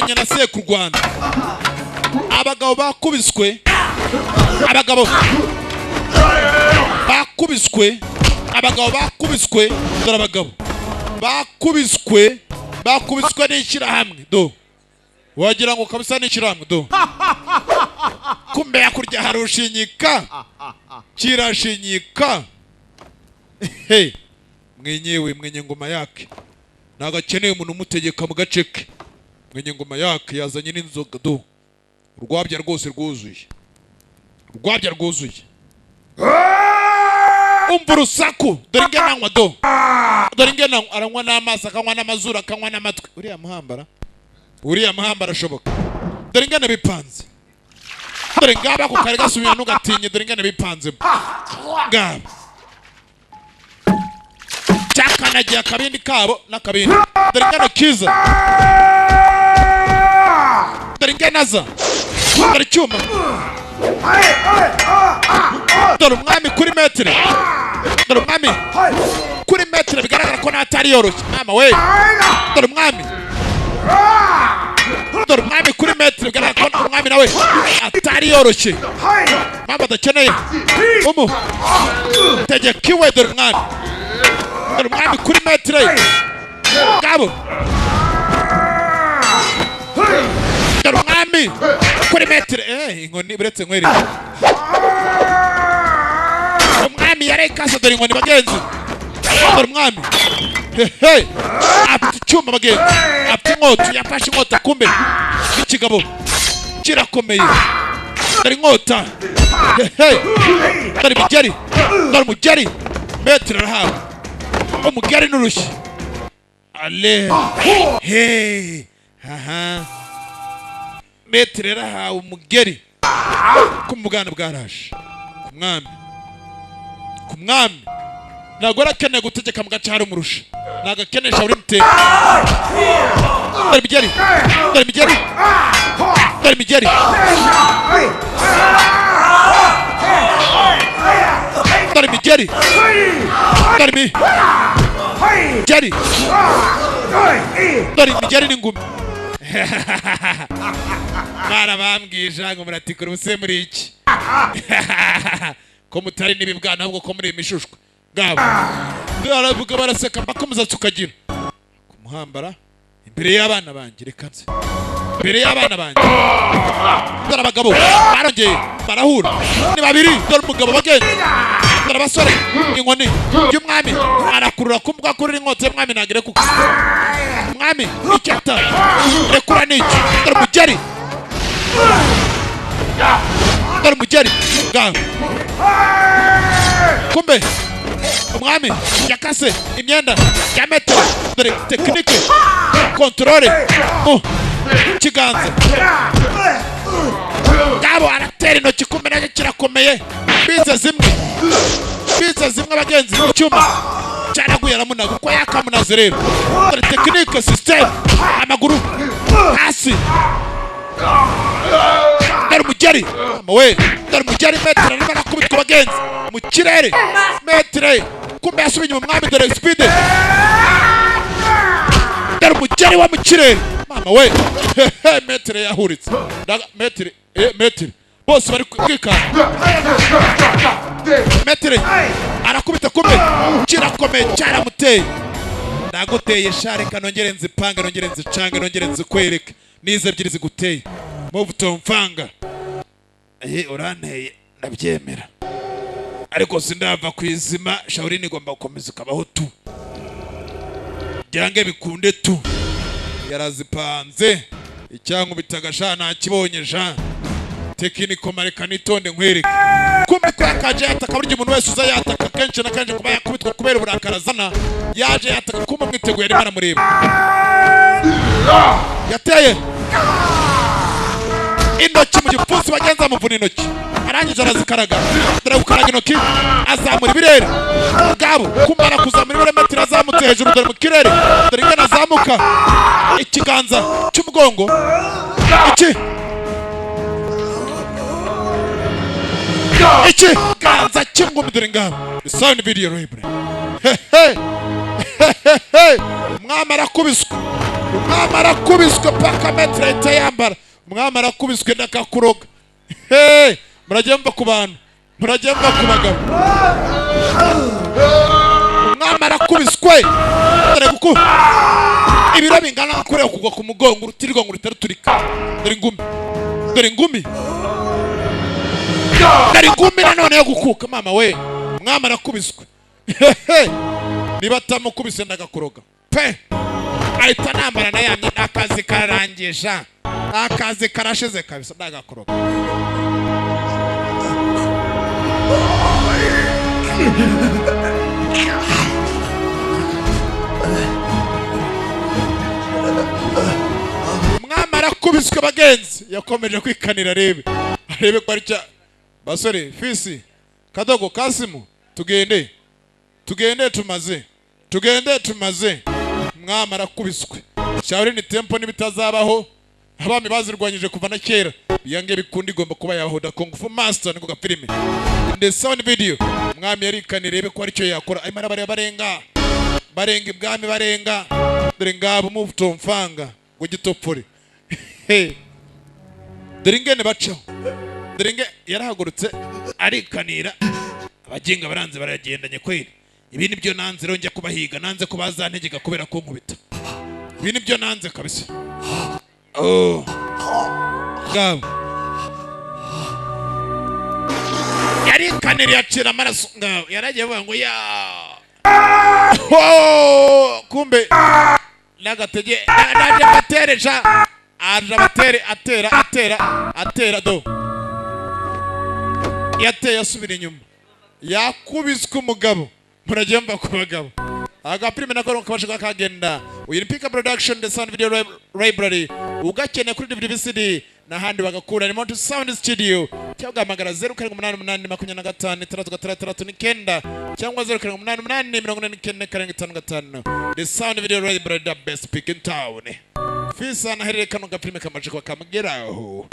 yabanye na se ku Rwanda. Abagabo bakubiswe, abagabo bakubiswe, dore abagabo bakubiswe n'ishyirahamwe do. Wagira ngo kabisa n'ishyirahamwe do. Kumbe yakurya harushinyika, kirashinyika. Hey, mwenye ngoma yake nagakeneye umuntu umutegeka mu gace ke. Mwenye ngoma yake yazanye n'inzoga do. Urwabya rwose rwuzuye. Umva urusaku, dore ngenanywa do. Dore ngenanywa aranywa n'amazi, akanywa n'amazuru, akanywa n'amatwi. Uriya muhambara ashoboka. Dore ngene bipanze. Dore ngaba ku kare gasubira ntugatinye, dore ngene bipanze. Ngaba cyakanagiye akabindi kabo n'akabindi. Dore ngene kiza. Dore ngene aza. Dore cyuma. Dore umwami kuri metero. Dore umwami kuri metero bigaragara ko natari yoroshye. Mama we. Dore umwami. Dore umwami kuri metero bigaragara ko umwami nawe atari yoroshye. Mama adakeneye tegekiwe. Dore umwami. Dore umwami kuri metero ngabo. Dore umwami kuri metero inkoni buretse nkwere. Umwami yarekase. Dore inkoni bagenzi. Dore umwami afite icyuma bagenzi, afite inkota, yafashe inkota kumbe ikigabo kirakomeye. Dore inkota. Dore imigeri. Dore umugeri. Metero arahawe umugeri n'urushyi. Ale metero arahawe umugeri ku muganda bwaraje ku mwami. Ntabwo arakeneye gutegeka mu gace hari umurusha. Ntabwo akenesha buri mutego. Dore imigeri. Dore imigeri. Dore imigeri. Dore imigeri. Dore imigeri. Dore imigeri n'ingumi. Mara bambwije ngo muratikura ubuse muri iki. Ko mutari n'ibibwana ahubwo ko muri imishushwe. Ngabo baravuga baraseka bakomeza tukagira kumuhambara imbere y'abana banjye. Reka nze imbere y'abana banjye. Dore abagabo barongeye barahura ni babiri. Dore umugabo bagenda. Dore abasore inkoni y'umwami arakurura kumbuga kuri inkota y'umwami nagire kuko umwami icyata rekura n'iki. Dore umugeri. Dore umugeri ngabo kumbe umwami yakase imyenda ya metero. Dore tekinike kontrole mu kiganza. Ngabo aratera intoki kumbe nacyo kirakomeye. Bize zimwe abagenzi mu cyuma cyaraguye aramunaga uko yakamunaze rero. Dore tekinike system amaguru hasi. Dore umugeri. We dore umugeri metero arimo arakubitwa abagenzi mu kirere. Metero kumbe yasubiye mu mwami. Dore speed. Dore umugeri wa mu kirere. Mama we metero yahuritse. Metero bose bari kwikana. Metero arakubita kumbe kirakomeye cyaramuteye. Ndaguteye share kanongere nzipanga nongere nzicange nongere nzikwereke nize ebyiri ziguteye. Move to mfanga. Uranteye ndabyemera ariko sindava kwizima. Shaurini igomba gukomeza kabaho tu. Byange bikunde tu. Yarazipanze icyangu bitagasha nakibonye Jean. Tekiniko mareka nitonde nkwereke. Kumbe ko yakaje yataka buryo umuntu wese uza yataka kenshi na kenshi kuba yakubitwa kubera uburakarazana. Yaje yataka kumbe mwiteguye ari mara mureba. Yateye intoki mu gipfunsi bagenza muvuna intoki. Arangije arazikaraga. Dore gukaraga intoki azamura ibirere. Ngabo kumara kuzamura ibirere metero azamutse hejuru. Dore mu kirere. Dore ingana azamuka ikiganza cy'umugongo. Ikiganza cy'ingumi. Dore ngabo sound video library. Mwama arakubiswa. umwami arakubiswe paka metero ahita yambara. Umwami arakubiswe ndakakuroga. Murajya mva ku bantu, murajya mva ku bagabo. Umwami arakubiswe dore guku ibiro bingana kureba kugwa ku mugongo urutirirwa ngo rutaruturika. Dore ingumi, dore ingumi, dore ingumi nanone yo gukuka mama we. Umwami arakubiswe. Niba atamukubise ndagakuroga pe ahita nambara na yamye. Akazi kararangisha, akazi karashize kabisa ndagakuroga. Umwami arakubiswe bagenzi. Yakomeje kwikanira arebe ko aricya. Basore Fisi Kadogo Kasimu tugende tumaze. Umwami arakubiswe. Shaolin Temple nibitazabaho abami bazirwanyije kuva na kera biyange bikundi igomba kuba yahoda Kung Fu Master niko gafilime. The sound video umwami yarikanira rebe ko aricyo yakora. Imara barenga ibwami barenga. Dore ngabo muvuto mfanga ngo gitopfore. Dore ngene bacaho. Dore nge yarahagurutse arikanira. Abagenga baranze baragendanye kweli. Ibi nibyo nanze ronjya kubahiga, nanze kubazantegeka kubera ko nkubita. Ibi nibyo nanze kabisa. Ngabo yarikanira yacira amaraso. Ngabo yaragiye avuga ngo ya kumbe nagatege naje batereja aje batere atera do yateye asubira inyuma. Yakubiswe umugabo. Murajya mva ku bagabo. Agapirime nako kabashaka kagenda. Uyu Pika Production the sound video library ugakene kuri DVD n'ahandi bagakura ni Mount Sound Studio cyangwa hamagara 0788253639 cyangwa 0788844555. The sound video library the best pick in town. Fisa na hereka no gapirime kamaje kwa kamugeraho.